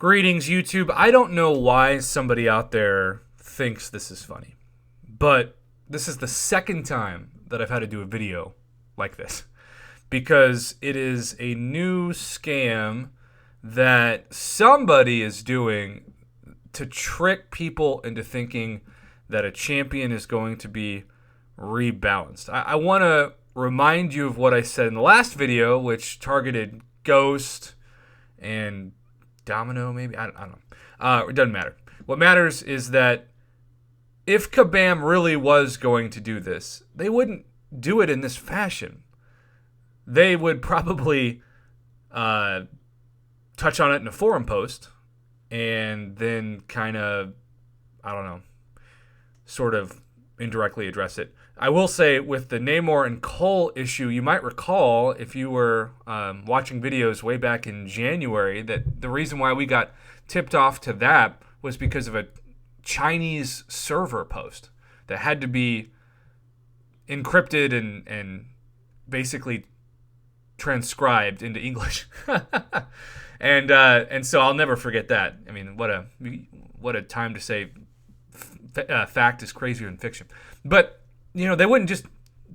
Greetings, YouTube. I don't know why somebody out there thinks this is funny, but this is the second time that I've had to do a video like this because it is a new scam that somebody is doing to trick people into thinking that a champion is going to be rebalanced. I want to remind you of what I said in the last video, which targeted Ghost and Domino, maybe? I don't know. It doesn't matter. What matters is that if Kabam really was going to do this, they wouldn't do it in this fashion. They would probably touch on it in a forum post and then kind of, I don't know, sort of indirectly address it. I will say with the Namor and Cole issue, you might recall if you were watching videos way back in January that the reason why we got tipped off to that was because of a Chinese server post that had to be encrypted and basically transcribed into English. and so I'll never forget that. I mean, what a time to say fact is crazier than fiction. But you know, they wouldn't just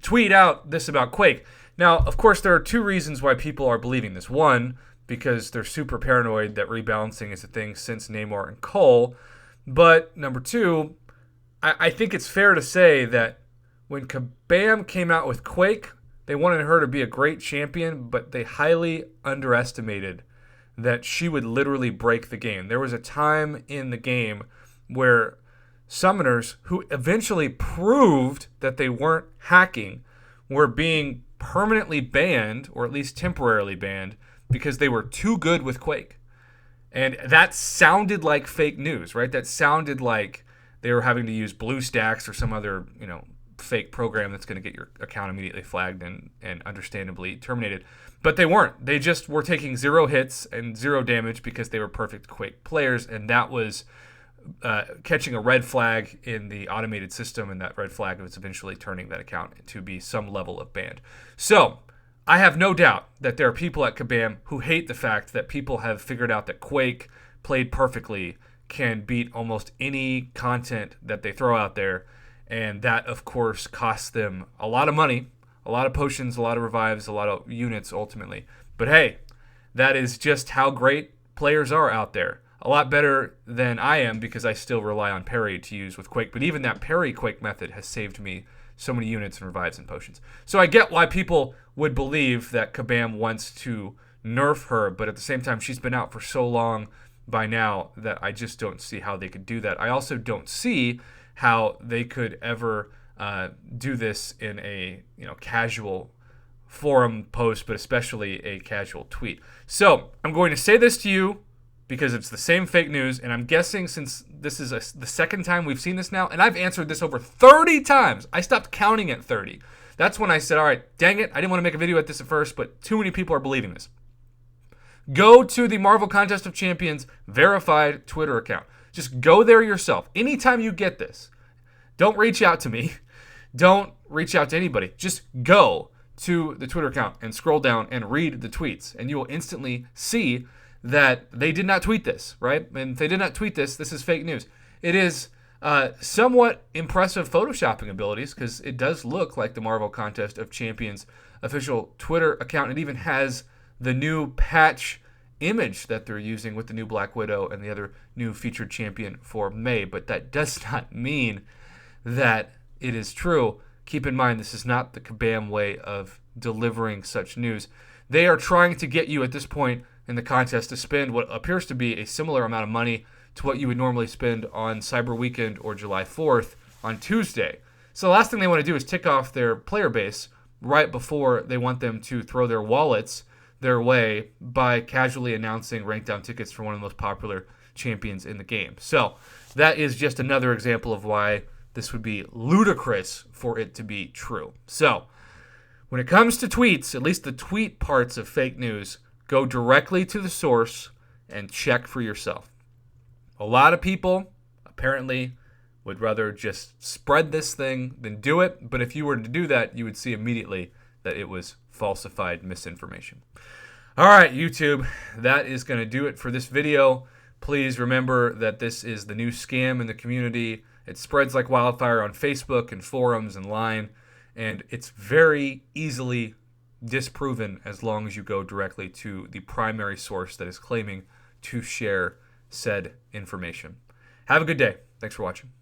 tweet out this about Quake. Now, of course, there are two reasons why people are believing this. One, because they're super paranoid that rebalancing is a thing since Namor and Cole. But number two, I think it's fair to say that when Kabam came out with Quake, they wanted her to be a great champion, but they highly underestimated that she would literally break the game. There was a time in the game where summoners who eventually proved that they weren't hacking were being permanently banned, or at least temporarily banned, because they were too good with Quake. And that sounded like fake news, right? That sounded like they were having to use BlueStacks or some other, fake program that's going to get your account immediately flagged and understandably terminated. But they weren't. They just were taking 0 hits and 0 damage because they were perfect Quake players, and that was catching a red flag in the automated system, and that red flag was eventually turning that account to be some level of banned. So I have no doubt that there are people at Kabam who hate the fact that people have figured out that Quake, played perfectly, can beat almost any content that they throw out there, and that, of course, costs them a lot of money, a lot of potions, a lot of revives, a lot of units ultimately. But hey, that is just how great players are out there. A lot better than I am because I still rely on parry to use with Quake. But even that parry Quake method has saved me so many units and revives and potions. So I get why people would believe that Kabam wants to nerf her, but at the same time, she's been out for so long by now that I just don't see how they could do that. I also don't see how they could ever do this in a casual forum post, but especially a casual tweet. So I'm going to say this to you, because it's the same fake news, and I'm guessing since this is the second time we've seen this now, and I've answered this over 30 times. I stopped counting at 30. That's when I said, all right, dang it, I didn't want to make a video at this at first, but too many people are believing this. Go to the Marvel Contest of Champions verified Twitter account. Just go there yourself. Anytime you get this, don't reach out to me. Don't reach out to anybody. Just go to the Twitter account and scroll down and read the tweets, and you will instantly see that they did not tweet this, right? And if they did not tweet this, this is fake news. It is somewhat impressive photoshopping abilities, because it does look like the Marvel Contest of Champions official Twitter account. It even has the new patch image that they're using with the new Black Widow and the other new featured champion for May. But that does not mean that it is true. Keep in mind, this is not the Kabam way of delivering such news. They are trying to get you at this point in the contest to spend what appears to be a similar amount of money to what you would normally spend on Cyber Weekend or July 4th on Tuesday. So the last thing they want to do is tick off their player base right before they want them to throw their wallets their way by casually announcing ranked down tickets for one of the most popular champions in the game. So that is just another example of why this would be ludicrous for it to be true. So when it comes to tweets, at least the tweet parts of fake news, go directly to the source and check for yourself. A lot of people apparently would rather just spread this thing than do it, but if you were to do that, you would see immediately that it was falsified misinformation. All right, YouTube, that is going to do it for this video. Please remember that this is the new scam in the community. It spreads like wildfire on Facebook and forums and Line, and it's very easily disproven as long as you go directly to the primary source that is claiming to share said information. Have a good day. Thanks for watching.